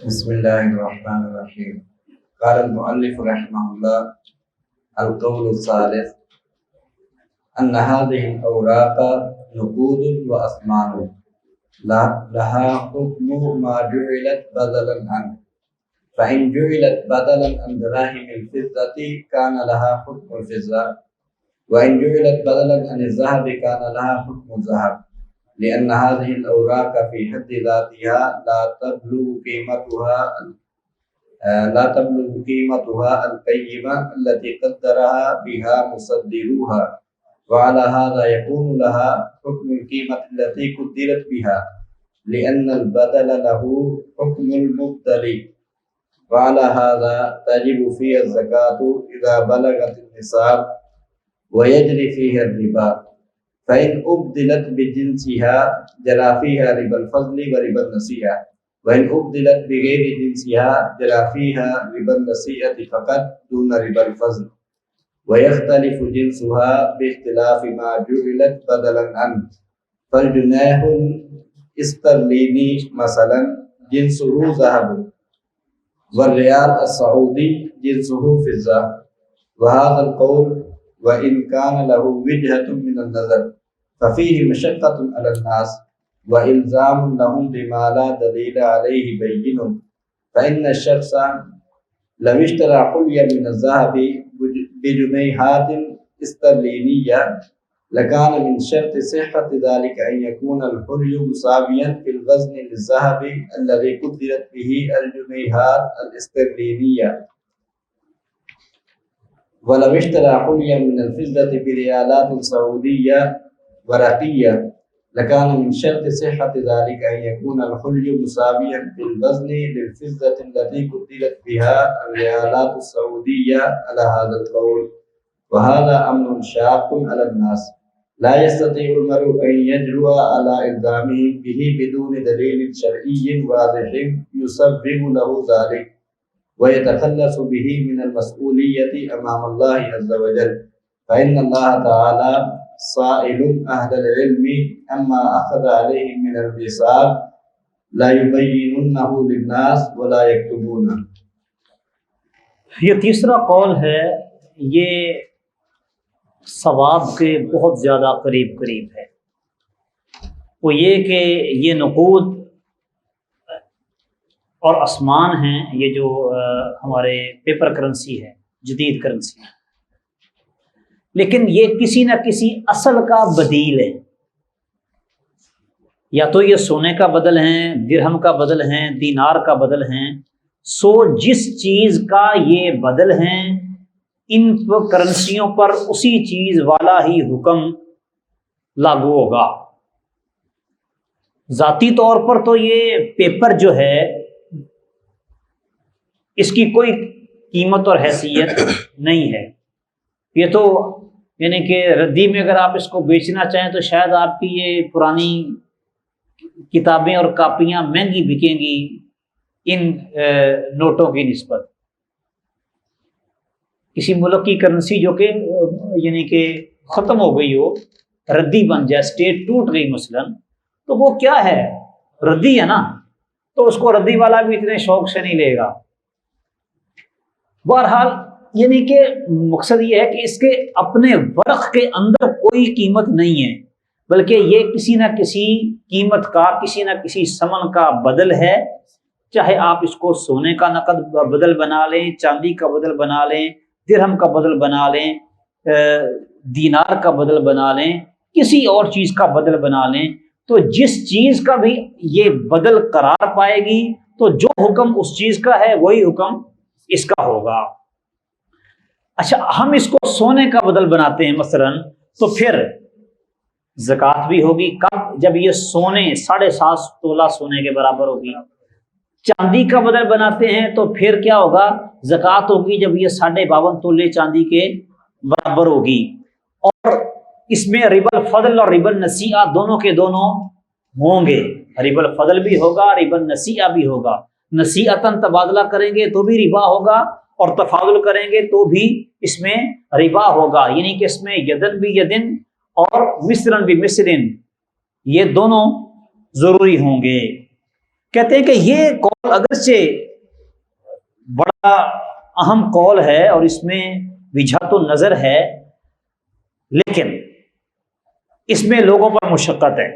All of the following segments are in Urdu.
بسم الله الرحمن الرحيم. قال المؤلف رحمه الله: القول الثالث أن هذه الأوراق نقود وأثمان لها حكم ما جعلت بدلا عنه، فإن جعلت بدلا عن دراهم الفضة كان لها حكم الفضة، وإن جعلت بدلا عن الذهب كان لها حكم الذهب، لأن هذه الأوراق في حد ذاتها لا تبلغ قيمتها القيمة التي قدرها بها مصدروها، وعلى هذا يكون لها حكم القيمة التي قدرت بها، لأن البدل له حكم المبدل، وعلى هذا تجب فيها الزكاة إذا بلغت النصاب، ويجري فيها الربا، فإن أبدلت بجنسها جرى فيها ربا الفضل وربا النسيئة، وإن أبدلت بغير جنسها جرى فيها ربا النسيئة فقط دون ربا الفضل، ويختلف جنسها باختلاف ما جعلت بدلا عنه، فالجنيه الاسترليني مثلا جنسه ذهب، والريال السعودي جنسه فضة، وهذا القول وإن كان له وجهة من النظر ففيه مشقة على الناس وإلزام لهم بما لا دليل عليه بين، فإن الشخص لو اشترى حليا من الذهب بجنيهات استرلينية لكان من شرط صحة ذلك أن يكون الحلي مساويا في الوزن للذهب الذي قدرت به الجنيهات الاسترلينية، ولو اشترى حليا من الفضة بريالات سعودية ورقية لكان من شرط صحة ذلك أن يكون الحلي مساويا في الوزن للفضة التي قدرت بها الريالات السعودية على هذا القول، وهذا أمر شاق على الناس لا يستطيع المرء أن يجرؤ على إلزامه به بدون دليل شرعي واضح يسبب له ذلك ويتخلص به من المسؤولية أمام الله عز وجل، فإن الله تعالى سائل أهل العلم أما أخذ عليهم من الميثاق لا يبيننه للناس ولا يكتبونه. یہ تیسرا قول ہے، یہ صواب کے بہت زیادہ قریب ہے، وہ یہ کہ یہ نقود اور اسمان ہیں، یہ جو ہمارے پیپر کرنسی ہے، جدید کرنسی ہے، لیکن یہ کسی نہ کسی اصل کا بدیل ہے، یا تو یہ سونے کا بدل ہیں، درہم کا بدل ہیں، دینار کا بدل ہیں، سو جس چیز کا یہ بدل ہیں ان کرنسیوں پر اسی چیز والا ہی حکم لاگو ہوگا۔ ذاتی طور پر تو یہ پیپر جو ہے اس کی کوئی قیمت اور حیثیت نہیں ہے، یہ تو یعنی کہ ردی میں اگر آپ اس کو بیچنا چاہیں تو شاید آپ کی یہ پرانی کتابیں اور کاپیاں مہنگی بکیں گی ان نوٹوں کی نسبت۔ کسی ملک کی کرنسی جو کہ یعنی کہ ختم ہو گئی ہو، ردی بن جائے، اسٹیٹ ٹوٹ گئی مثلا، تو وہ کیا ہے؟ ردی ہے نا، تو اس کو ردی والا بھی اتنے شوق سے نہیں لے گا۔ بہرحال یعنی کہ مقصد یہ ہے کہ اس کے اپنے ورق کے اندر کوئی قیمت نہیں ہے، بلکہ یہ کسی نہ کسی قیمت کا، کسی نہ کسی ثمن کا بدل ہے، چاہے آپ اس کو سونے کا نقد بدل بنا لیں، چاندی کا بدل بنا لیں، درہم کا بدل بنا لیں، دینار کا بدل بنا لیں، کسی اور چیز کا بدل بنا لیں، تو جس چیز کا بھی یہ بدل قرار پائے گی تو جو حکم اس چیز کا ہے وہی حکم اس کا ہوگا۔ اچھا، ہم اس کو سونے کا بدل بناتے ہیں مثلا، تو پھر زکوٰۃ بھی ہوگی کب؟ جب یہ سونے 7.5 تولہ سونے کے برابر ہوگی۔ چاندی کا بدل بناتے ہیں تو پھر کیا ہوگا؟ زکوٰۃ ہوگی جب یہ 52.5 تولے چاندی کے برابر ہوگی۔ اور اس میں ربا الفضل اور ربا النسیئہ دونوں کے دونوں ہوں گے، ربا الفضل بھی ہوگا، ربا النسیئہ بھی ہوگا۔ نسیئتاً تبادلہ کریں گے تو بھی ربا ہوگا، اور تفاضل کریں گے تو بھی اس میں ربا ہوگا، یعنی کہ اس میں یدن بھی یدن اور مثلاً بھی مثلاً یہ دونوں ضروری ہوں گے۔ کہتے ہیں کہ یہ قول اگرچہ بڑا اہم قول ہے اور اس میں وجہت النظر ہے، لیکن اس میں لوگوں پر مشقت ہے۔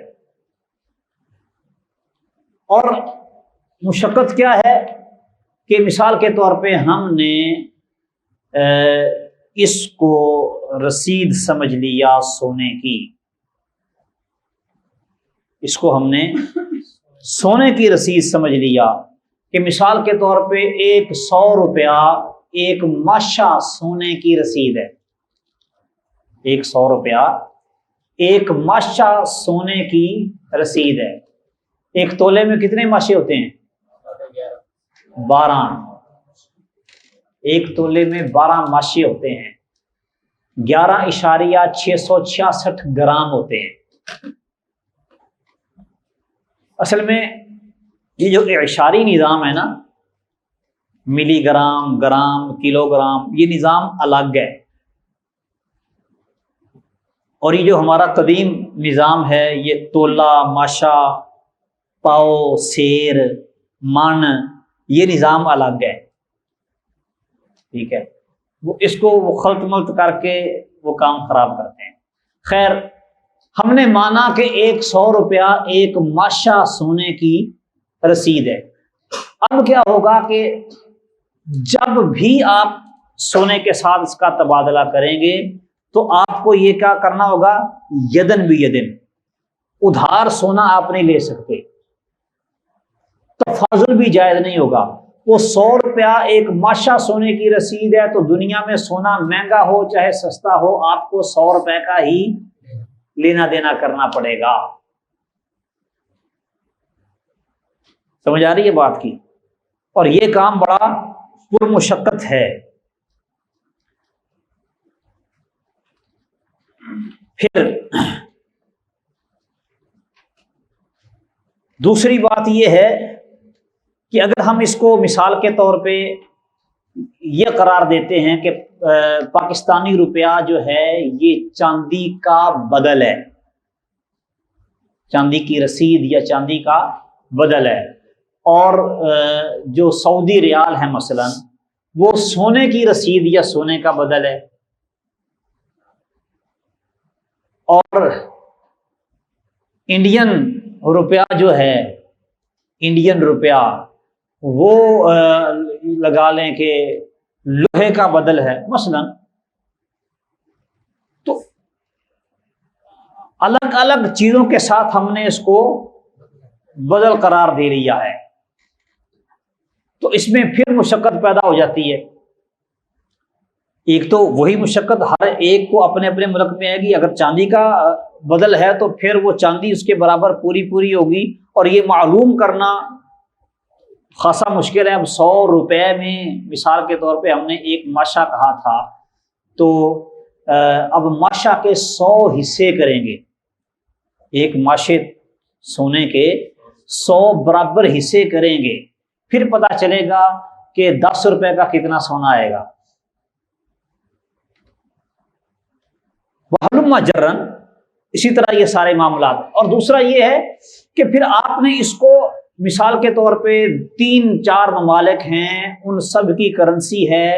اور مشقت کیا ہے کہ مثال کے طور پہ ہم نے اس کو رسید سمجھ لیا سونے کی، اس کو ہم نے سونے کی رسید سمجھ لیا کہ مثال کے طور پہ 100 روپیہ ایک ماشا سونے کی رسید ہے، 100 روپیہ ایک ماشا سونے کی رسید ہے۔ ایک تولے میں کتنے ماشے ہوتے ہیں؟ 12۔ ایک تولے میں 12 ماشے ہوتے ہیں، 11.666 گرام ہوتے ہیں۔ اصل میں یہ جو اعشاری نظام ہے نا، ملی گرام، گرام، کلو گرام، یہ نظام الگ ہے، اور یہ جو ہمارا قدیم نظام ہے یہ تولہ، ماشا، پاؤ، سیر، من، یہ نظام الگ ہے، ٹھیک ہے۔ وہ اس کو وہ خلط ملط کر کے وہ کام خراب کرتے ہیں۔ خیر، ہم نے مانا کہ 100 روپیہ ایک ماشا سونے کی رسید ہے۔ اب کیا ہوگا کہ جب بھی آپ سونے کے ساتھ اس کا تبادلہ کریں گے تو آپ کو یہ کیا کرنا ہوگا؟ یدن بھی یدن، ادھار سونا آپ نہیں لے سکتے، تفاضل بھی جائز نہیں ہوگا۔ وہ 100 روپیہ ایک ماشا سونے کی رسید ہے تو دنیا میں سونا مہنگا ہو چاہے سستا ہو، آپ کو 100 روپے کا ہی لینا دینا کرنا پڑے گا۔ سمجھ آ رہی ہے بات کی؟ اور یہ کام بڑا پرمشقت ہے۔ پھر دوسری بات یہ ہے کہ اگر ہم اس کو مثال کے طور پہ یہ قرار دیتے ہیں کہ پاکستانی روپیہ جو ہے یہ چاندی کا بدل ہے، چاندی کی رسید یا چاندی کا بدل ہے، اور جو سعودی ریال ہے مثلا وہ سونے کی رسید یا سونے کا بدل ہے، اور انڈین روپیہ جو ہے، انڈین روپیہ وہ لگا لیں کہ لوہے کا بدل ہے مثلا، تو الگ الگ چیزوں کے ساتھ ہم نے اس کو بدل قرار دے لیا ہے، تو اس میں پھر مشقت پیدا ہو جاتی ہے۔ ایک تو وہی مشقت ہر ایک کو اپنے اپنے ملک میں آئے گی، اگر چاندی کا بدل ہے تو پھر وہ چاندی اس کے برابر پوری پوری ہوگی، اور یہ معلوم کرنا خاصا مشکل ہے۔ اب 100 روپے میں مثال کے طور پہ ہم نے ایک ماشا کہا تھا، تو اب ماشا کے 100 حصے کریں گے، ایک ماشے سونے کے 100 برابر حصے کریں گے، پھر پتہ چلے گا کہ 10 روپے کا کتنا سونا آئے گا۔ وَهَلُمَّ جَرًّا، اسی طرح یہ سارے معاملات۔ اور دوسرا یہ ہے کہ پھر آپ نے اس کو مثال کے طور پہ 3-4 ممالک ہیں، ان سب کی کرنسی ہے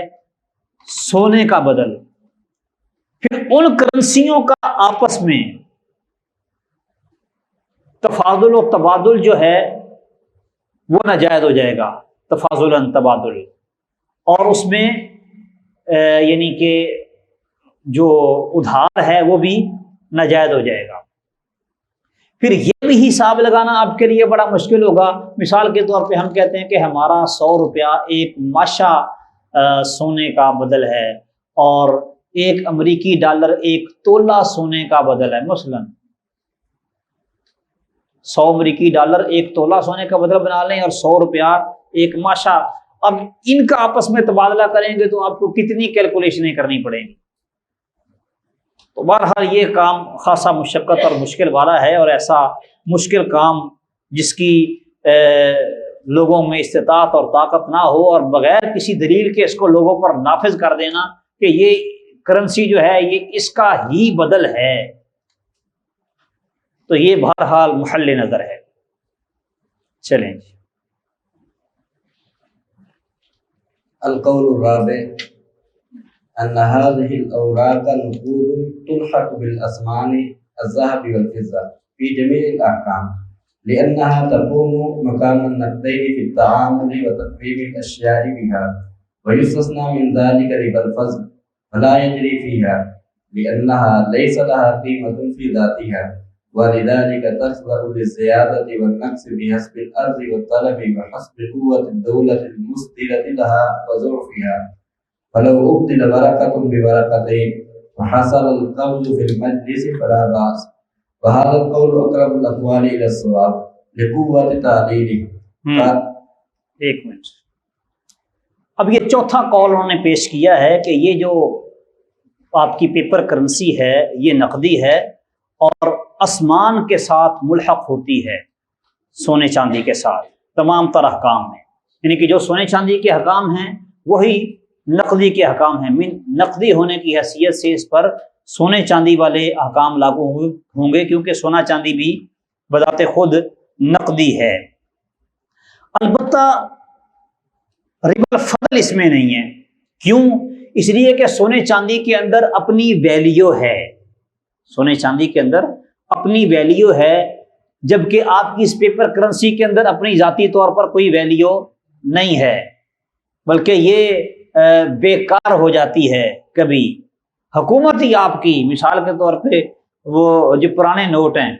سونے کا بدل، پھر ان کرنسیوں کا آپس میں تفاضل و تبادل جو ہے وہ ناجائز ہو جائے گا، تفاضلاً تبادل، اور اس میں یعنی کہ جو ادھار ہے وہ بھی ناجائز ہو جائے گا۔ پھر یہ بھی حساب لگانا آپ کے لیے بڑا مشکل ہوگا۔ مثال کے طور پہ ہم کہتے ہیں کہ ہمارا 100 روپیہ ایک ماشا سونے کا بدل ہے، اور ایک امریکی ڈالر ایک تولہ سونے کا بدل ہے، مثلا 100 امریکی ڈالر ایک تولہ سونے کا بدل بنا لیں، اور 100 روپیہ ایک ماشا۔ اب ان کا آپس میں تبادلہ کریں گے تو آپ کو کتنی کیلکولیشنیں کرنی پڑیں گی۔ تو بہرحال یہ کام خاصا مشقت اور مشکل والا ہے، اور ایسا مشکل کام جس کی لوگوں میں استطاعت اور طاقت نہ ہو، اور بغیر کسی دلیل کے اس کو لوگوں پر نافذ کر دینا کہ یہ کرنسی جو ہے یہ اس کا ہی بدل ہے، تو یہ بہرحال محل نظر ہے۔ چلیں جی۔ القول الرابع أن هذه الأوراق نقود تلحق بالأثمان الذهب والفضة في جميع الأحكام لأنها تقوم مقام النقدين في التعامل وتقويم الأشياء بها، ويستثنى من ذلك ربا الفضل فلا يجري فيها لأنها ليس لها قيمة في ذاتها، ولذلك تخضع للزيادة والنقص بحسب الأرض والطلب وحسب قوة الدولة المصدرة لها وظروفها، فلو أبدل ورقة بورقتين وحصل القبض في المجلس فلا بأس، وهذا القول أقرب الأقوال إلى الصواب لقوة تعليله. ایک منٹ، اب یہ چوتھا قول انہوں نے پیش کیا ہے کہ یہ جو آپ کی پیپر کرنسی ہے یہ نقدی ہے اور اسمان کے ساتھ ملحق ہوتی ہے، سونے چاندی کے ساتھ تمام تر احکام میں، یعنی کہ جو سونے چاندی کے حکام ہیں وہی نقدی کے حکام ہیں، من نقدی ہونے کی حیثیت سے اس پر سونے چاندی والے احکام لاگو ہوں گے، کیونکہ سونا چاندی بھی بذات خود نقدی ہے۔ البتہ ربا الفضل اس میں نہیں ہے، کیوں؟ اس لیے کہ سونے چاندی کے اندر اپنی ویلیو ہے، سونے چاندی کے اندر اپنی ویلیو ہے، جبکہ آپ کی اس پیپر کرنسی کے اندر اپنی ذاتی طور پر کوئی ویلیو نہیں ہے، بلکہ یہ بیکار ہو جاتی ہے۔ کبھی حکومت ہی آپ کی مثال کے طور پہ وہ جو پرانے نوٹ ہیں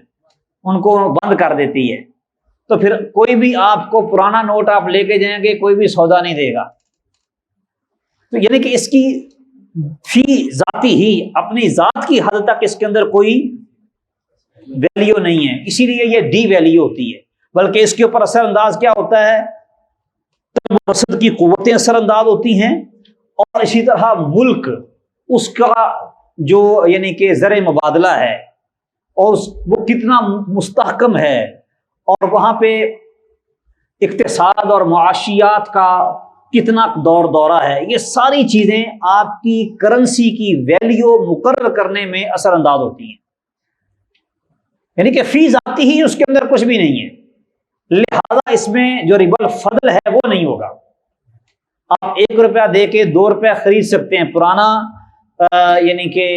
ان کو بند کر دیتی ہے، تو پھر کوئی بھی آپ کو پرانا نوٹ آپ لے کے جائیں گے کوئی بھی سودا نہیں دے گا، تو یعنی کہ اس کی فی ذاتی ہی اپنی ذات کی حد تک اس کے اندر کوئی ویلیو نہیں ہے، اسی لیے یہ ڈی ویلیو ہوتی ہے، بلکہ اس کے اوپر اثر انداز کیا ہوتا ہے؟ رسد کی قوتیں اثر انداز ہوتی ہیں، اور اسی طرح ملک اس کا جو یعنی کہ زر مبادلہ ہے اور وہ کتنا مستحکم ہے، اور وہاں پہ اقتصاد اور معاشیات کا کتنا دور دورہ ہے، یہ ساری چیزیں آپ کی کرنسی کی ویلیو مقرر کرنے میں اثر انداز ہوتی ہیں، یعنی کہ فی ذاتی ہی اس کے اندر کچھ بھی نہیں ہے، لہذا اس میں جو ربا الفضل ہے وہ نہیں ہوگا۔ آپ 1 روپیہ دے کے 2 روپیہ خرید سکتے ہیں، پرانا یعنی کہ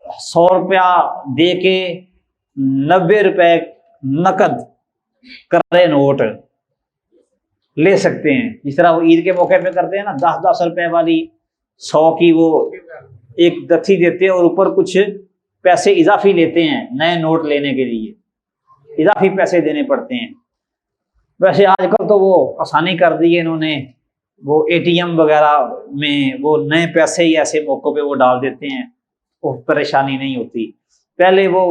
100 روپیہ دے کے 90 روپے نقد کرے نوٹ لے سکتے ہیں، جس طرح وہ عید کے موقع پہ کرتے ہیں نا، 10 روپے والی 100 کی وہ ایک دتھی دیتے ہیں اور اوپر کچھ پیسے اضافی لیتے ہیں، نئے نوٹ لینے کے لیے اضافی پیسے دینے پڑتے ہیں۔ ویسے آج کل تو وہ آسانی کر دی ہے انہوں نے، وہ ATM وغیرہ میں وہ نئے پیسے ہی ایسے موقع پہ وہ ڈال دیتے ہیں، وہ پریشانی نہیں ہوتی۔ پہلے وہ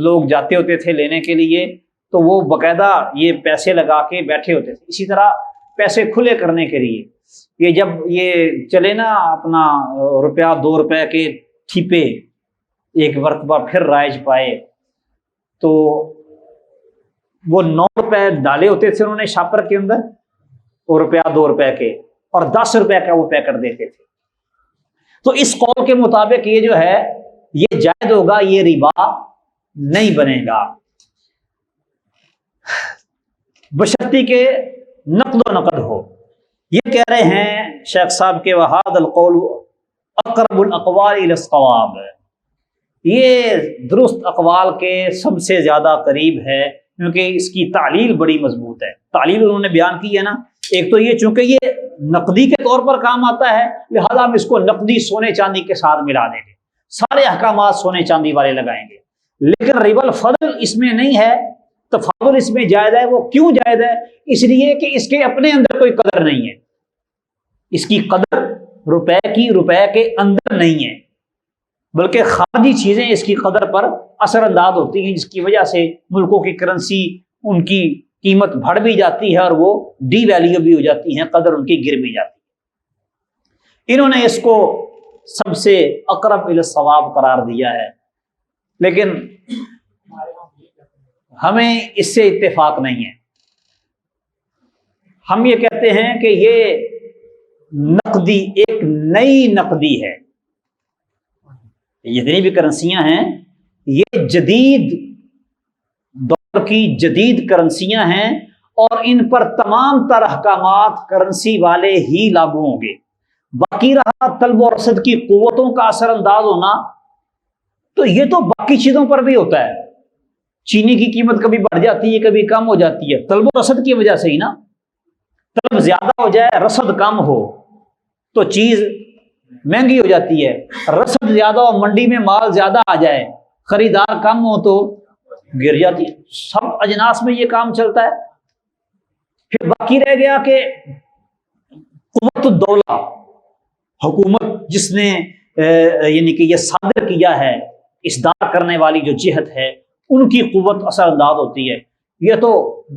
لوگ جاتے ہوتے تھے لینے کے لیے تو وہ باقاعدہ یہ پیسے لگا کے بیٹھے ہوتے تھے، اسی طرح پیسے کھلے کرنے کے لیے یہ جب یہ چلے نا اپنا روپیہ 2 روپے کے ٹھیپے ایک مرتبہ پھر رائج پائے، تو وہ 9 روپے ڈالے ہوتے تھے انہوں نے شاپر کے اندر، وہ روپیہ 2 روپے کے، اور 10 روپے کا وہ پیکٹ دیتے تھے۔ تو اس قول کے مطابق یہ جو ہے یہ جائز ہوگا، یہ ربا نہیں بنے گا، بشرطی کہ نقد و نقد ہو۔ یہ کہہ رہے ہیں شیخ صاحب کے وہاد القول اقرب الاقوال الی الصواب، یہ درست اقوال کے سب سے زیادہ قریب ہے، کیونکہ اس کی تعلیل بڑی مضبوط ہے۔ تعلیل انہوں نے بیان کی ہے نا، ایک تو یہ چونکہ یہ نقدی کے طور پر کام آتا ہے لہذا ہم اس کو نقدی سونے چاندی کے ساتھ ملا دیں گے، سارے احکامات سونے چاندی والے لگائیں گے، لیکن ربا الفضل اس میں نہیں ہے، تفاضل اس میں جائز ہے۔ وہ کیوں جائز ہے؟ اس لیے کہ اس کے اپنے اندر کوئی قدر نہیں ہے، اس کی قدر روپے کے اندر نہیں ہے، بلکہ خارجی چیزیں اس کی قدر پر اثر انداز ہوتی ہیں، جس کی وجہ سے ملکوں کی کرنسی ان کی قیمت بڑھ بھی جاتی ہے اور وہ ڈی ویلیو بھی ہو جاتی ہیں، قدر ان کی گر بھی جاتی ہے۔ انہوں نے اس کو سب سے اقرب الی الصواب قرار دیا ہے، لیکن ہمیں اس سے اتفاق نہیں ہے۔ ہم یہ کہتے ہیں کہ یہ نقدی ایک نئی نقدی ہے، جتنی بھی کرنسیاں ہیں یہ جدید دور کی جدید کرنسیاں ہیں، اور ان پر تمام تر احکامات کرنسی والے ہی لاگو ہوں گے۔ باقی رہا طلب و رسد کی قوتوں کا اثر انداز ہونا، تو یہ تو باقی چیزوں پر بھی ہوتا ہے۔ چینی کی قیمت کبھی بڑھ جاتی ہے، کبھی کم ہو جاتی ہے، طلب و رسد کی وجہ سے ہی نا۔ طلب زیادہ ہو جائے، رسد کم ہو تو چیز مہنگی ہو جاتی ہے، رسد زیادہ ہو، منڈی میں مال زیادہ آ جائے، خریدار کم ہو تو گر جاتی ہے۔ سب اجناس میں یہ کام چلتا ہے۔ پھر باقی رہ گیا کہ قوت الدولہ، حکومت جس نے یعنی کہ یہ صادر کیا ہے، اصدار کرنے والی جو جہت ہے، ان کی قوت اثر انداز ہوتی ہے۔ یہ تو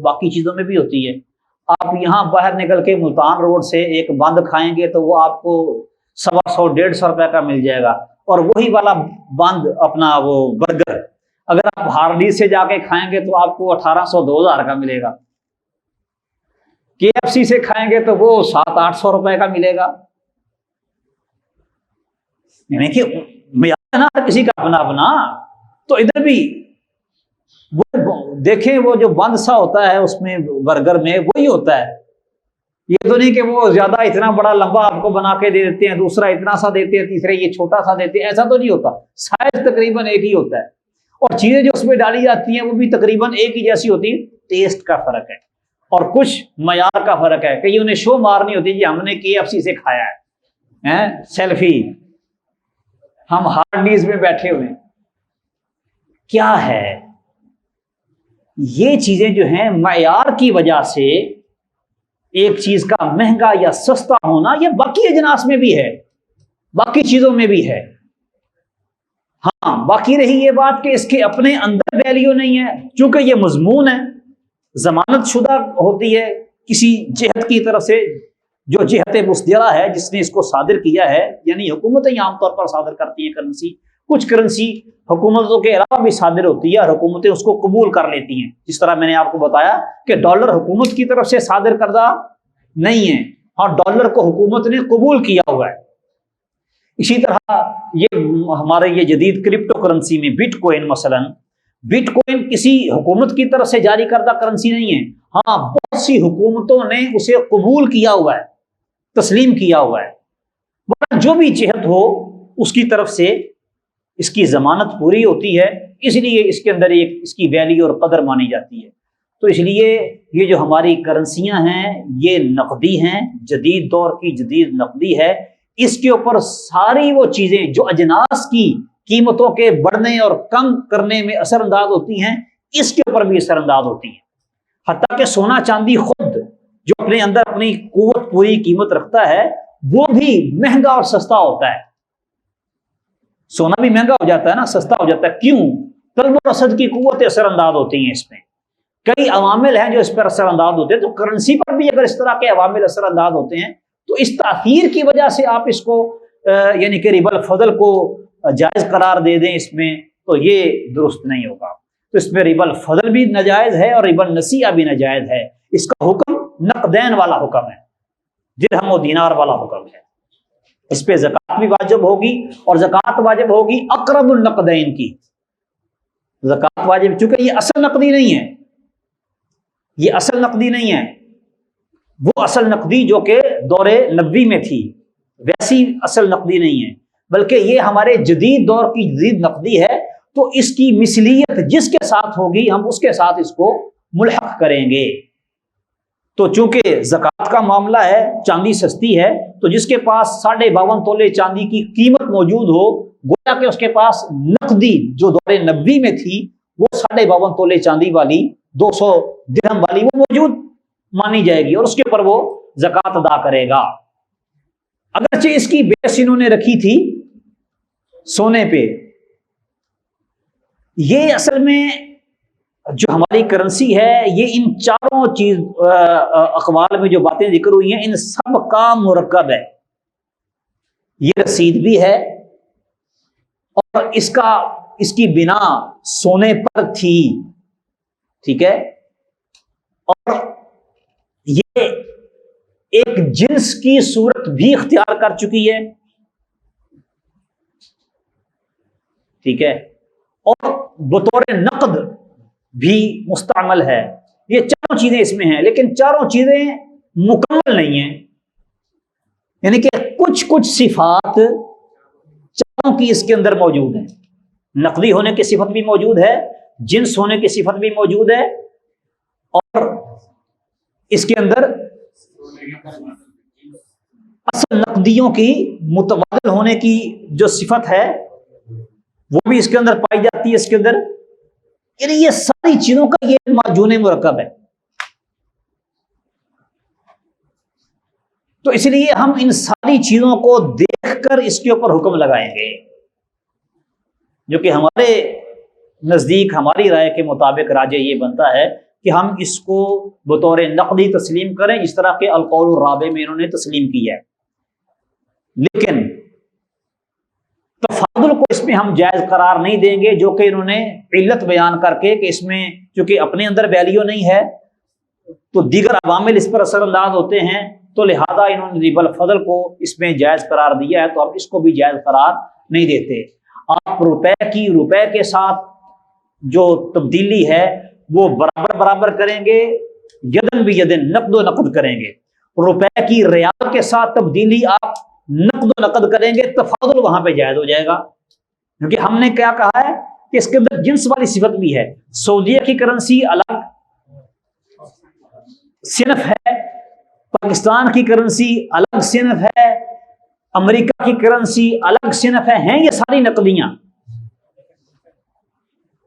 باقی چیزوں میں بھی ہوتی ہے۔ آپ یہاں باہر نکل کے ملتان روڈ سے ایک بند کھائیں گے تو وہ آپ کو 125 150 روپے کا مل جائے گا، اور وہی والا بند اپنا وہ برگر اگر آپ ہارڈیز سے جا کے کھائیں گے تو آپ کو 1800 2000 کا ملے گا، KFC سے کھائیں گے تو وہ 700 800 روپے کا ملے گا۔ یعنی کہ معیار نا ہر کسی کا اپنا اپنا۔ تو ادھر بھی وہ دیکھیں، وہ جو بند سا ہوتا ہے اس میں برگر میں وہی ہوتا ہے۔ یہ تو نہیں کہ وہ زیادہ اتنا بڑا لمبا آپ کو بنا کے دے دیتے ہیں، دوسرا اتنا سا دیتے ہیں، تیسرے یہ چھوٹا سا دیتے ہیں، ایسا تو نہیں ہوتا۔ سائز تقریباً ایک ہی ہوتا ہے، اور چیزیں جو اس میں ڈالی جاتی ہیں وہ بھی تقریباً ایک ہی جیسی ہوتی ہیں۔ ٹیسٹ کا فرق ہے اور کچھ معیار کا فرق ہے۔ کہیں انہیں شو مارنی ہوتی ہے جی ہم نے KFC سے کھایا ہے، سیلفی، ہم ہارڈیز میں بیٹھے ہوئے۔ کیا ہے یہ چیزیں جو ہیں معیار کی وجہ سے ایک چیز کا مہنگا یا سستا ہونا، یہ باقی اجناس میں بھی ہے، باقی چیزوں میں بھی ہے۔ ہاں باقی رہی یہ بات کہ اس کے اپنے اندر ویلیو نہیں ہے، چونکہ یہ مضمون ہے، ضمانت شدہ ہوتی ہے کسی جہت کی طرف سے، جو جہت مصدرہ ہے جس نے اس کو صادر کیا ہے۔ یعنی حکومتیں عام طور پر صادر کرتی ہیں کرنسی، کچھ کرنسی حکومتوں کے علاوہ بھی صادر ہوتی ہے اور حکومتیں اس کو قبول کر لیتی ہیں۔ جس طرح میں نے آپ کو بتایا کہ ڈالر حکومت کی طرف سے صادر کردہ نہیں ہے، اور ڈالر کو حکومت نے قبول کیا ہوا ہے۔ اسی طرح یہ ہمارے یہ جدید کرپٹو کرنسی میں بٹ کوئن، مثلا بٹ کوئن کسی حکومت کی طرف سے جاری کردہ کرنسی نہیں ہے، ہاں بہت سی حکومتوں نے اسے قبول کیا ہوا ہے، تسلیم کیا ہوا ہے۔ ورنہ جو بھی جہت ہو اس کی طرف سے اس کی ضمانت پوری ہوتی ہے، اس لیے اس کے اندر ایک اس کی ویلیو اور قدر مانی جاتی ہے۔ تو اس لیے یہ جو ہماری کرنسیاں ہیں یہ نقدی ہیں، جدید دور کی جدید نقدی ہے۔ اس کے اوپر ساری وہ چیزیں جو اجناس کی قیمتوں کے بڑھنے اور کم کرنے میں اثر انداز ہوتی ہیں، اس کے اوپر بھی اثر انداز ہوتی ہیں۔ حتیٰ کہ سونا چاندی خود جو اپنے اندر اپنی قوت پوری قیمت رکھتا ہے، وہ بھی مہنگا اور سستا ہوتا ہے۔ سونا بھی مہنگا ہو جاتا ہے نا، سستا ہو جاتا ہے، کیوں؟ طلب و رسد کی قوتیں اثر انداز ہوتی ہیں، اس میں کئی عوامل ہیں جو اس پر اثر انداز ہوتے ہیں۔ تو کرنسی پر بھی اگر اس طرح کے عوامل اثر انداز ہوتے ہیں تو اس تاثیر کی وجہ سے آپ اس کو یعنی کہ ربا الفضل کو جائز قرار دے دیں اس میں، تو یہ درست نہیں ہوگا۔ تو اس میں ربا الفضل بھی ناجائز ہے اور ربا النسیہ بھی ناجائز ہے۔ اس کا حکم نقدین والا حکم ہے، درہم و دینار والا حکم ہے۔ اس پہ زکوٰۃ بھی واجب ہوگی، اور زکوٰۃ واجب ہوگی اقرب النقدین کی زکوٰۃ واجب، چونکہ یہ اصل نقدی نہیں ہے، یہ اصل نقدی نہیں ہے، وہ اصل نقدی جو کہ دور نبوی میں تھی ویسی اصل نقدی نہیں ہے، بلکہ یہ ہمارے جدید دور کی جدید نقدی ہے۔ تو اس کی مثلیت جس کے ساتھ ہوگی ہم اس کے ساتھ اس کو ملحق کریں گے۔ تو چونکہ زکوٰۃ کا معاملہ ہے، چاندی سستی ہے، تو جس کے پاس 52.5 تولے چاندی کی قیمت موجود ہو، گویا کہ اس کے پاس نقدی جو دور نبوی میں تھی وہ 52.5 تولے چاندی والی 200 درہم والی وہ موجود مانی جائے گی، اور اس کے اوپر وہ زکوٰۃ ادا کرے گا۔ اگرچہ اس کی بیس انہوں نے رکھی تھی سونے پہ۔ یہ اصل میں جو ہماری کرنسی ہے یہ ان چاروں چیز اقوال میں جو باتیں ذکر ہوئی ہیں ان سب کا مرکب ہے۔ یہ رسید بھی ہے، اور اس کی بنا سونے پر تھی، ٹھیک ہے، اور یہ ایک جنس کی صورت بھی اختیار کر چکی ہے، ٹھیک ہے، اور بطور نقد بھی مستعمل ہے۔ یہ چاروں چیزیں اس میں ہیں، لیکن چاروں چیزیں مکمل نہیں ہیں، یعنی کہ کچھ کچھ صفات چاروں کی اس کے اندر موجود ہیں۔ نقدی ہونے کی صفت بھی موجود ہے، جنس ہونے کی صفت بھی موجود ہے، اور اس کے اندر اصل نقدیوں کی متبادل ہونے کی جو صفت ہے وہ بھی اس کے اندر پائی جاتی ہے۔ اس کے اندر یعنی یہ ساری چیزوں کا یہ معجون مرکب ہے۔ تو اس لیے ہم ان ساری چیزوں کو دیکھ کر اس کے اوپر حکم لگائیں گے، جو کہ ہمارے نزدیک ہماری رائے کے مطابق راجح یہ بنتا ہے کہ ہم اس کو بطور نقدی تسلیم کریں، جس طرح کے القول الرابع میں انہوں نے تسلیم کیا ہے۔ لیکن تفاضل کو اس میں ہم جائز قرار نہیں دیں گے، جو کہ انہوں نے علت بیان کر کے کہ اس میں چونکہ اپنے اندر ویلیو نہیں ہے تو دیگر عوامل اس پر اثر انداز ہوتے ہیں، تو لہذا انہوں نے ربا الفضل کو اس میں جائز قرار دیا ہے، تو ہم اس کو بھی جائز قرار نہیں دیتے۔ آپ روپے کی روپے کے ساتھ جو تبدیلی ہے وہ برابر برابر کریں گے، یدن بھی یدن، نقد و نقد کریں گے۔ روپے کی ریال کے ساتھ تبدیلی آپ نقد و نقد کریں گے، تفاضل وہاں پہ جائز ہو جائے گا، کیونکہ ہم نے کیا کہا ہے کہ اس کے اندر جنس والی صفت بھی ہے۔ سعودیہ کی کرنسی الگ صنف ہے، پاکستان کی کرنسی الگ صنف ہے، امریکہ کی کرنسی الگ صنف ہے، ہیں یہ ساری نقدیاں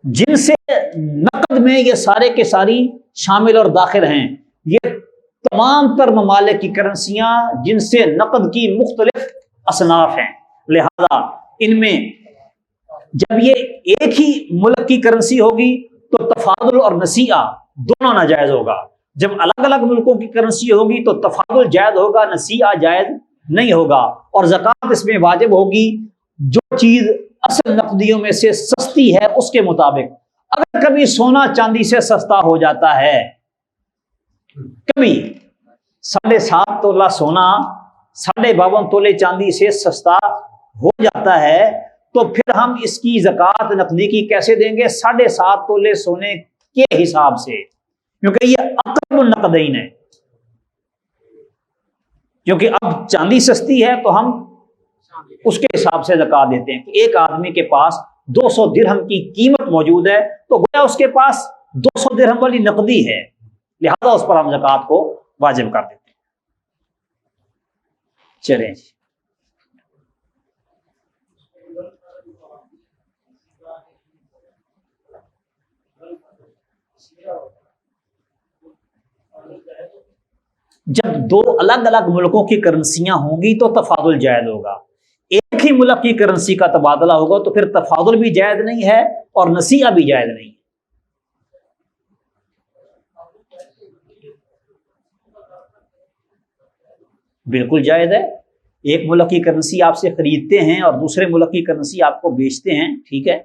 جن سے نقد میں یہ سارے کے ساری شامل اور داخل ہیں۔ یہ تمام تر ممالک کی کرنسیاں جن سے نقد کی مختلف اصناف ہیں، لہذا ان میں جب یہ ایک ہی ملک کی کرنسی ہوگی تو تفاضل اور نسیئہ دونوں ناجائز ہوگا، جب الگ الگ ملکوں کی کرنسی ہوگی تو تفاضل جائز ہوگا، نسیئہ جائز نہیں ہوگا، اور زکوٰۃ اس میں واجب ہوگی جو چیز اصل نقدیوں میں سے سستی ہے اس کے مطابق۔ اگر کبھی سونا چاندی سے سستا ہو جاتا ہے، کبھی 7.5 تولہ سونا 52.5 تولے چاندی سے سستا ہو جاتا ہے، تو پھر ہم اس کی زکوٰۃ نقدی کی کیسے دیں گے؟ 7.5 تولے سونے کے حساب سے، کیونکہ یہ اقرب النقدین ہے۔ کیونکہ اب چاندی سستی ہے تو ہم اس کے حساب سے زکوٰۃ دیتے ہیں کہ ایک آدمی کے پاس 200 درہم کی قیمت موجود ہے تو گویا اس کے پاس 200 درہم والی نقدی ہے، لہذا اس پر ہم زکوٰۃ کو واجب کر دیتے ہیں۔ چلیں جی، جب دو الگ الگ ملکوں کی کرنسیاں ہوں گی تو تفاضل جائز ہوگا۔ ایک ہی ملک کی کرنسی کا تبادلہ ہوگا تو پھر تفاضل بھی جائز نہیں ہے اور نسیئہ بھی جائز نہیں ہے۔ بالکل جائز ہے، ایک ملک کی کرنسی آپ سے خریدتے ہیں اور دوسرے ملک کی کرنسی آپ کو بیچتے ہیں، ٹھیک ہے۔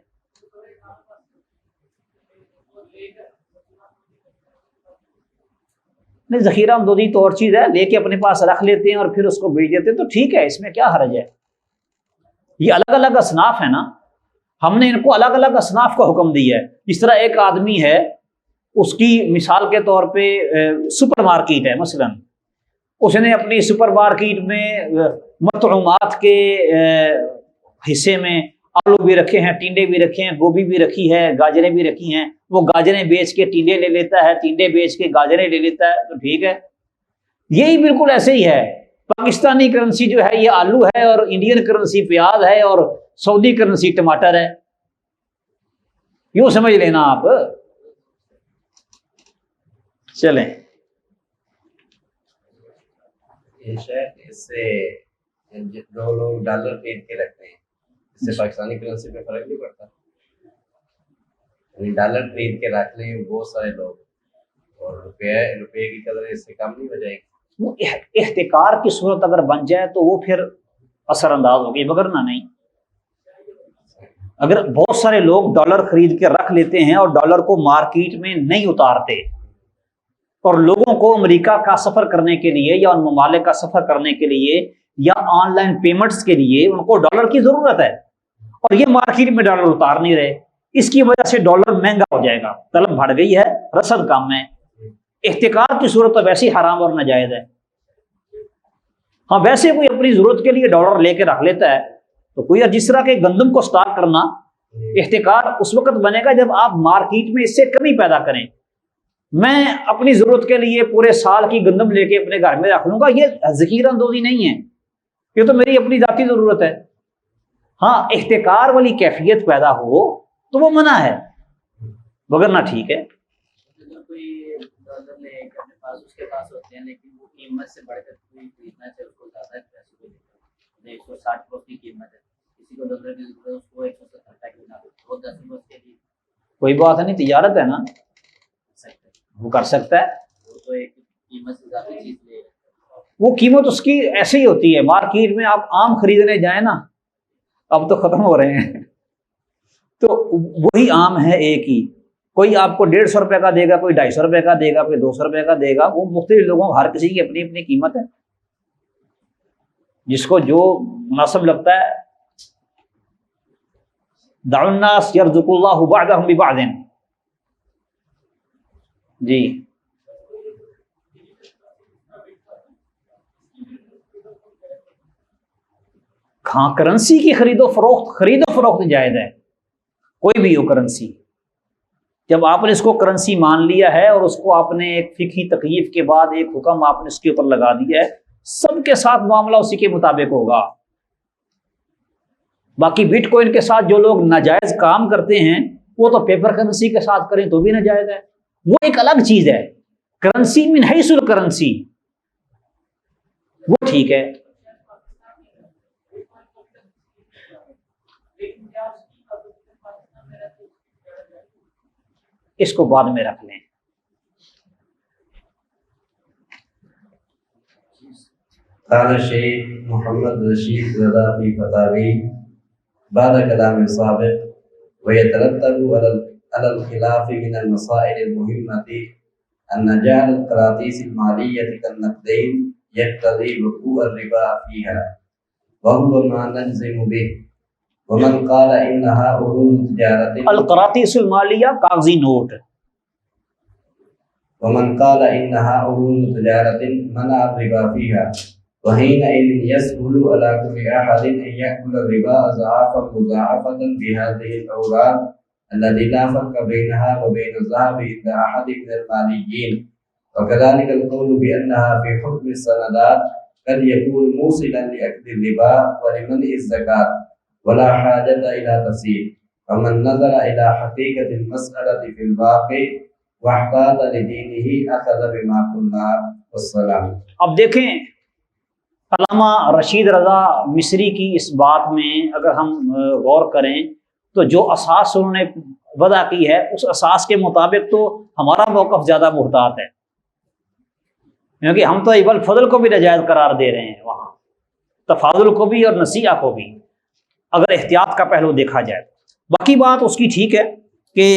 نہیں، ذخیرہ امدادی تو اور چیز ہے، لے کے اپنے پاس رکھ لیتے ہیں اور پھر اس کو بیچ دیتے ہیں تو ٹھیک ہے، اس میں کیا حرج ہے؟ یہ الگ الگ اصناف ہے نا، ہم نے ان کو الگ الگ اصناف کا حکم دیا ہے۔ جس طرح ایک آدمی ہے، اس کی مثال کے طور پہ سپر مارکیٹ ہے، مثلا اس نے اپنی سپر مارکیٹ میں مطعومات کے حصے میں آلو بھی رکھے ہیں، ٹینڈے بھی رکھے ہیں، گوبھی بھی رکھی ہے، گاجریں بھی رکھی ہیں، وہ گاجریں بیچ کے ٹینڈے لے لیتا ہے، ٹینڈے بیچ کے گاجریں لے لیتا ہے، تو ٹھیک ہے۔ یہی بالکل ایسے ہی ہے، پاکستانی کرنسی جو ہے یہ آلو ہے اور انڈین کرنسی پیاز ہے اور سعودی کرنسی ٹماٹر ہے، یوں سمجھ لینا آپ۔ چلیں، اس سے جو لوگ ڈالر خرید کے رکھتے ہیں اس سے پاکستانی کرنسی پہ فرق نہیں پڑتا؟ ڈالر خرید کے رکھ لیں بہت سارے لوگ اور روپے کی قدر اس سے کم نہیں ہو جائے گی؟ وہ احتکار کی صورت اگر بن جائے تو وہ پھر اثر انداز ہوگی، مگر نہ نہیں۔ اگر بہت سارے لوگ ڈالر خرید کے رکھ لیتے ہیں اور ڈالر کو مارکیٹ میں نہیں اتارتے، اور لوگوں کو امریکہ کا سفر کرنے کے لیے یا ان ممالک کا سفر کرنے کے لیے یا آن لائن پیمنٹس کے لیے ان کو ڈالر کی ضرورت ہے، اور یہ مارکیٹ میں ڈالر اتار نہیں رہے، اس کی وجہ سے ڈالر مہنگا ہو جائے گا، طلب بڑھ گئی ہے، رسد کم ہے، احتکار کی صورت تو ویسے ہی حرام اور ناجائز ہے. ہاں ویسے کوئی اپنی ضرورت کے لیے ڈالر لے کے رکھ لیتا ہے تو کوئی جس طرح کے گندم کو اسٹاک کرنا احتکار اس وقت بنے گا جب آپ مارکیٹ میں اس سے کمی پیدا کریں. میں اپنی ضرورت کے لیے پورے سال کی گندم لے کے اپنے گھر میں رکھ لوں گا، یہ ذخیرہ اندوزی نہیں ہے، یہ تو میری اپنی ذاتی ضرورت ہے. ہاں احتکار والی کیفیت پیدا ہو تو وہ منع ہے، وگرنہ ٹھیک ہے. کوئی ڈالر لے کے اپنے پاس اس کے پاس ہوتے ہیں لیکن وہ قیمت سے بڑھ کر کوئی خریدنا چاہے اس کو زیادہ پیسے کو دیتا ہے، 160 روپے کی قیمت ہے، کسی کو ڈالر کی ضرورت ہے اس کو 170 کا کیوں نہ دو، وہ 10 روپے کے لیے کوئی بات نہیں، تجارت ہے نا، وہ کر سکتا ہے. وہ تو ایک قیمت سے زیادہ چیز لے رہا ہے. وہ قیمت اس کی ایسے ہی ہوتی ہے. مارکیٹ میں آپ آم خریدنے جائیں نا، اب تو ختم ہو رہے ہیں، تو وہی آم ہے ایک ہی، کوئی آپ کو 150 روپے کا دے گا، کوئی 250 روپے کا دے گا، کوئی 200 روپے کا دے گا. وہ مختلف لوگوں، ہر کسی کی اپنی اپنی قیمت ہے، جس کو جو مناسب لگتا ہے. دعوا الناس یرزق اللہ بعضهم ببعض. جی ہاں کرنسی کی خرید و فروخت جائز ہے، کوئی بھی ہو کرنسی. جب آپ نے اس کو کرنسی مان لیا ہے اور اس کو آپ نے ایک فقہی تکییف کے بعد ایک حکم آپ نے اس کے اوپر لگا دیا ہے، سب کے ساتھ معاملہ اسی کے مطابق ہوگا. باقی بٹ کوائن کے ساتھ جو لوگ ناجائز کام کرتے ہیں وہ تو پیپر کرنسی کے ساتھ کریں تو بھی ناجائز ہے، وہ ایک الگ چیز ہے. کرنسی من حیث الکرنسی وہ ٹھیک ہے. اس کو بعد میں رکھ لیں. قال الشيخ محمد رشيد رضا في فتاوي بعد كلام السابق ويترتب على الخلاف من المسائل المهمة أن جعل القراطيس المالية كالنقدين يقتضي وقوع الربا فيها وهو ما نجزم به. ومن قال انها عروض تجارت القراطیس المالیہ کاغذی نوٹ. ومن قال انها عروض تجارت منع الربا فيها وحينئذ يسهل على كل احد ان ياكل الربا اضعافا مضاعفه بهذه الاوراق التي لا فرق بينها وبين الذهب عند احد من الماليين. وكذلك القول بانها في حكم السندات قد يكون موصلا لاكل الربا ولمنع الزكاه ولا حاجة إلى تفصيل. فمن نظر إلى حقيقة المسألة في الواقع واحتاط لدينه أخذ بما قلنا والسلام. اب دیکھیں علامہ رشید رضا مصری کی اس بات میں اگر ہم غور کریں تو جو اساس انہوں نے وضع کی ہے اس اساس کے مطابق تو ہمارا موقف زیادہ محتاط ہے، کیونکہ ہم تو ایول فضل کو بھی ناجائز قرار دے رہے ہیں، وہاں تفاضل کو بھی اور نصیحہ کو بھی، اگر احتیاط کا پہلو دیکھا جائے. باقی بات اس کی ٹھیک ہے کہ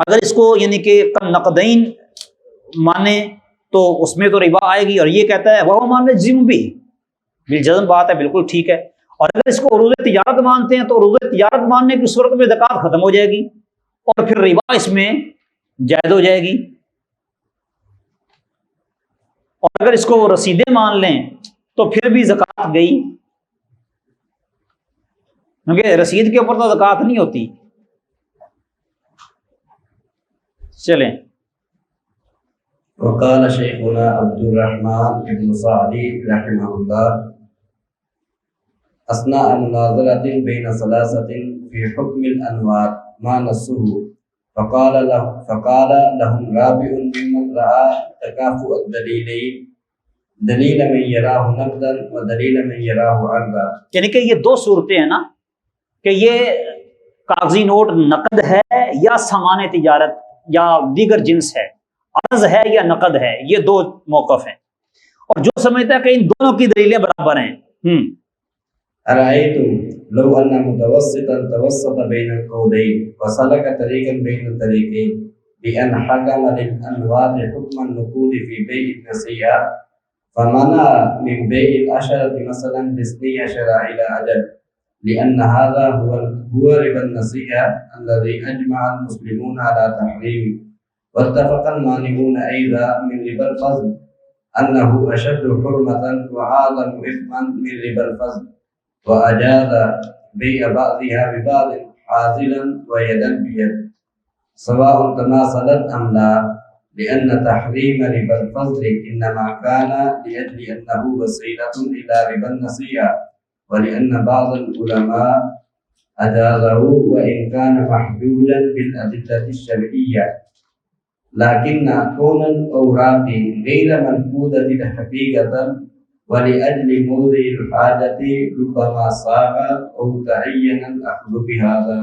اگر اس کو یعنی کہ نقدین مانے تو اس میں تو ربا آئے گی، اور یہ کہتا ہے وہ مان جزم بھی بالجزم بات ہے، بالکل ٹھیک ہے. اور اگر اس کو عروض تجارت مانتے ہیں تو عروض تجارت ماننے کی صورت میں زکوٰۃ ختم ہو جائے گی اور پھر ربا اس میں جائز ہو جائے گی. اور اگر اس کو وہ رسیدیں مان لیں تو پھر بھی زکوٰۃ گئی، کیونکہ رسید کے اوپر تو زکوٰۃ نہیں ہوتی. چلیں. وقال شيخنا عبد الرحمن بن سعدي رحمه الله أثناء مناظرة بين ثلاثة في حكم الأنوار ما نصه فقال لهم رابع ممن رأى تكافؤ الدليلين دلیل من يراه نقدا ودلیل من يراه عرضا. یعنی کہ یہ دو صورتیں ہیں نا کہ یہ کاغذی نوٹ نقد ہے یا سامان تجارت یا دیگر جنس ہے، عرض ہے یا نقد ہے، یہ دو موقف ہیں. اور جو سمجھتا ہے کہ ان دونوں کی دلیلیں برابر ہیں. أرأيتم لو أن متوسطا توسط بين القولين وسلك طريقا بين الطريقين بأن حكم للأنواط حكم النقود في بيع النصيحة فمنع من بيع العشرة مثلا باثني عشر إلى أجل لأن هذا هو ربا النصيحة الذي أجمع المسلمون على تحريمه واتفق المانعون أيضا من ربا الفضل أنه أشد حرمة وأعظم إثما من ربا الفضل، وأجاز بيع بعضها ببعض حاصلا ويدا بيد سواء تماثلت أم لا، لأن تحريم ربا الفضل إنما كان لأجل أنه وسيلة إلى ربا النصيحة، ولأن بعض العلماء أجازه وإن كان محدودا بالأدلة الشرعية، لكن كون الأوراق غير منقودة حقيقة ولأجل موضع الحاجة ربما صار أو تعين الأخذ بهذا،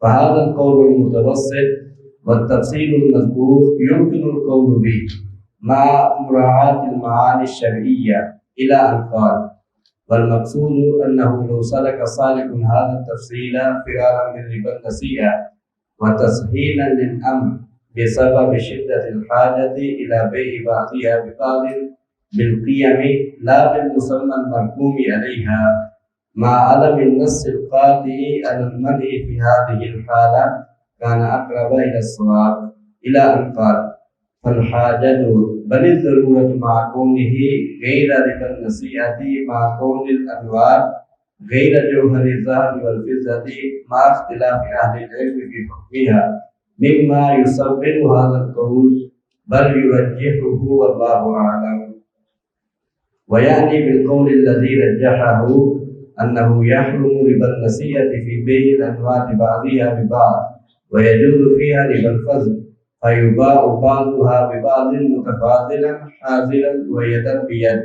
فهذا القول المتوسط والتفصيل المذكور يمكن القول به مع مراعاة المعاني الشرعية إلى أن قال: والمقصود أنه لو سلك سالك هذا التفصيل فرارا من ربا النسيئة وتسهيلا للأمر بسبب شدة الحاجة إلى بيع بعضها ببعض بالقيم لا بالمسمى المحكوم عليها، مع عدم النص القاطع على المنع في هذه الحالة، كان أقرب إلى الصواب، إلى أن قال: فالحاجة بل الضرورة مع كونه غير ربا النسيئة مع كون الأنوار غير جوهر الذهب والفضة مع اختلاف أهل العلم في حكمها، مما يصور هذا القول بل يرجحه والله أعلم. ويعني بالقول الذي رجحه أنه يحرم ربا النسيئة في بيع الأنواع بعضها ببعض ويجوز فيها ربا الفضل، فيباع بعضها ببعض متفاضلا حاضرا ويدا بيد،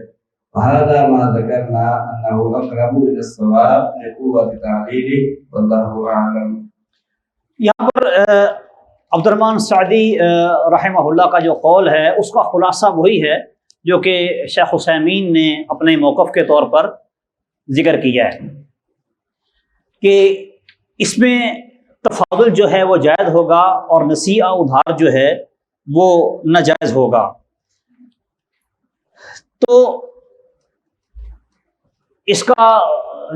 وهذا ما ذكرنا أنه أقرب إلى الصواب لقوة تعليله والله أعلم. یہاں پر عبد الرحمن سعدی رحمہ اللہ کا جو قول ہے اس کا خلاصہ وہی ہے جو کہ شیخ عثیمین نے اپنے موقف کے طور پر ذکر کیا ہے کہ اس میں تفاضل جو ہے وہ جائز ہوگا اور نسیئہ ادھار جو ہے وہ ناجائز ہوگا. تو اس کا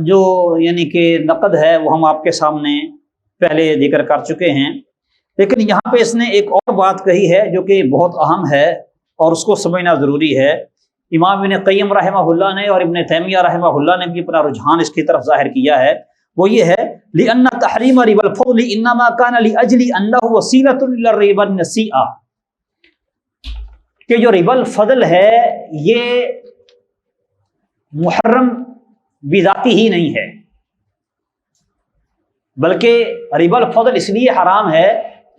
جو یعنی کہ نقد ہے وہ ہم آپ کے سامنے پہلے ذکر کر چکے ہیں، لیکن یہاں پہ اس نے ایک اور بات کہی ہے جو کہ بہت اہم ہے اور اس کو سمجھنا ضروری ہے. امام ابن قیم رحمہ اللہ نے اور ابن تیمیہ رحمہ اللہ نے بھی اپنا رجحان اس کی طرف ظاہر کیا ہے، وہ یہ ہے لِأَنَّ تَحْرِيمَ رِبَا الْفَضْلِ إِنَّمَا كَانَ لِأَجْلِ أَنَّهُ وَسِيلَةٌ إِلَى الرِّبَا النَّسِيئَةِ، کہ جو ربا الفضل ہے یہ محرم بذاتی ہی نہیں ہے، بلکہ ربا الفضل اس لیے حرام ہے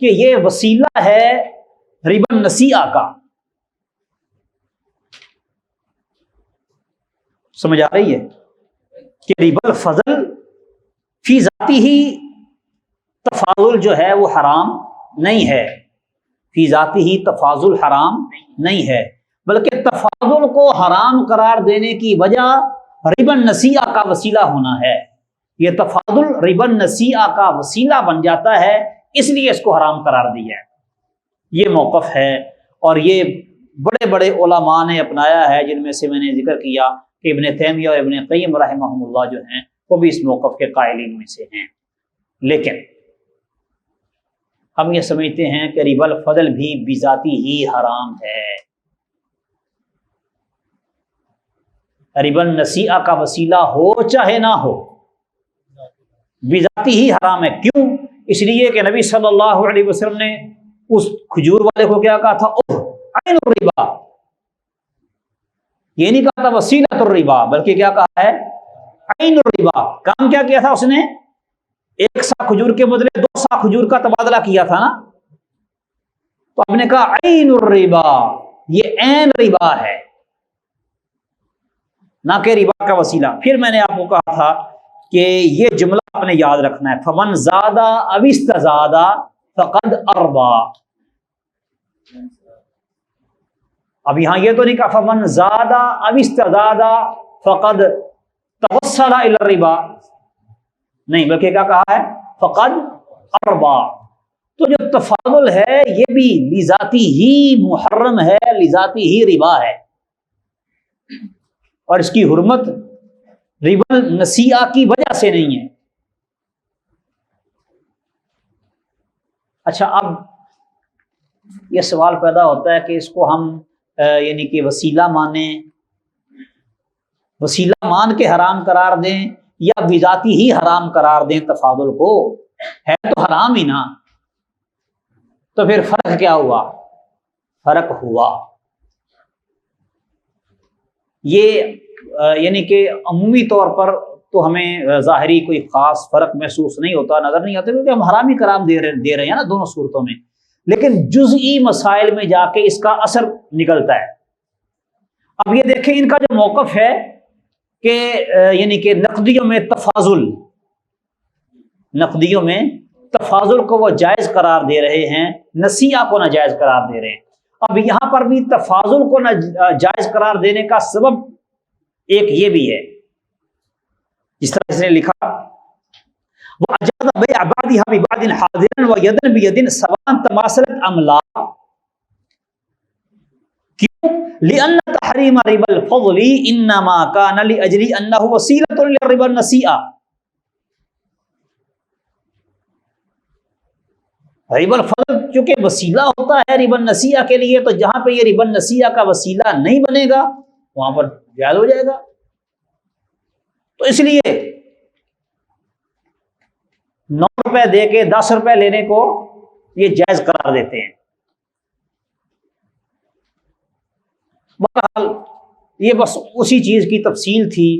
کہ یہ وسیلہ ہے ربا النسیئہ کا. سمجھ آ رہی ہے کہ ربا الفضل فی ذاتی ہی تفاضل جو ہے وہ حرام نہیں ہے، فی ذاتی ہی تفاضل حرام نہیں ہے، بلکہ تفاضل کو حرام قرار دینے کی وجہ ربا النسیئہ کا وسیلہ ہونا ہے. یہ تفاضل ربا النسیئہ کا وسیلہ بن جاتا ہے، اس لیے اس کو حرام قرار دیا ہے. یہ موقف ہے اور یہ بڑے بڑے علماء نے اپنایا ہے، جن میں سے میں نے ذکر کیا کہ ابن تیمیہ اور ابن قیم رحمہم اللہ جو ہیں وہ بھی اس موقف کے قائلین میں سے ہیں. لیکن ہم یہ سمجھتے ہیں کہ ربا الفضل بھی بذاتی ہی حرام ہے. ربا النسیئہ کا وسیلہ ہو چاہے نہ ہو، بذاتی ہی حرام ہے. کیوں؟ اس لیے کہ نبی صلی اللہ علیہ وسلم نے اس کھجور والے کو کیا کہا تھا؟ عین الربا. یہ نہیں کہا تھا وسیلۃ الربا، بلکہ کیا کہا ہے؟ عین الربا. کام کیا کیا تھا اس نے؟ ایک سا کھجور کے بدلے 2 سا کھجور کا تبادلہ کیا تھا نا. تو آپ نے کہا عین الربا، یہ عین ربا ہے، نہ کہ ربا کا وسیلہ. پھر میں نے آپ کو کہا تھا کہ یہ جملہ آپ نے یاد رکھنا ہے، فمن زادہ او استزادہ فقد اربا. اب یہاں یہ تو نہیں کہا فمن زادہ او استزادہ فقد توصل الی الربا، نہیں، بلکہ کیا کہا ہے؟ فقد اربا. تو جو تفاضل ہے یہ بھی لذاتی ہی محرم ہے، لذاتی ہی ربا ہے، اور اس کی حرمت ربا النسیئہ کی وجہ سے نہیں ہے. اچھا، اب یہ سوال پیدا ہوتا ہے کہ اس کو ہم یعنی کہ وسیلہ مانیں، وسیلہ مان کے حرام قرار دیں، یا بذاتی ہی حرام قرار دیں تفاضل کو؟ ہے تو حرام ہی نا، تو پھر فرق کیا ہوا؟ فرق ہوا یہ یعنی کہ عمومی طور پر تو ہمیں ظاہری کوئی خاص فرق محسوس نہیں ہوتا، نظر نہیں آتا، کیونکہ ہم حرام ہی قرار دے رہے ہیں نا دونوں صورتوں میں، لیکن جزئی مسائل میں جا کے اس کا اثر نکلتا ہے۔ اب یہ دیکھیں ان کا جو موقف ہے کہ یعنی کہ نقدیوں میں تفاضل کو وہ جائز قرار دے رہے ہیں، نسیئہ کو ناجائز قرار دے رہے ہیں۔ اب یہاں پر بھی تفاضل کو ناجائز قرار دینے کا سبب ایک یہ بھی ہے، جس طرح اس نے لکھا وَأَجَازَ بَيْعَ بَعْضِهَا بِبَعْضٍ حَاضِرًا وَيَدًا بِيَدٍ سَوَاءً تَمَاثَلَتْ أَمْ لَا، کیوں؟ لِأَنَّ تَحْرِيمَ رِبَا الْفَضْلِ إِنَّمَا كَانَ لِأَجْلِ أَنَّهُ وَسِيلَةٌ لِلرِّبَا النَّسِيئَةِ۔ ربا الفضل چونکہ وسیلہ ہوتا ہے ربا النسیئہ کے لیے، تو جہاں پہ یہ ربا النسیئہ کا وسیلہ نہیں بنے گا وہاں پر جائز ہو جائے گا، تو اس لیے 9 روپے دے کے 10 روپے لینے کو یہ جائز قرار دیتے ہیں۔ بہرحال یہ بس اسی چیز کی تفصیل تھی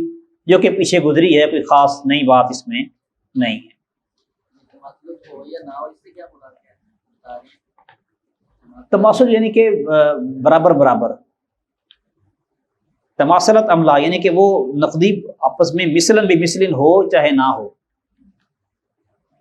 جو کہ پیچھے گزری ہے، کوئی خاص نئی بات اس میں نہیں ہے۔ تماثل یعنی کہ برابر برابر، تماثلت املا یعنی کہ وہ نقدی آپس میں مثلاً بمثل ہو چاہے نہ ہو،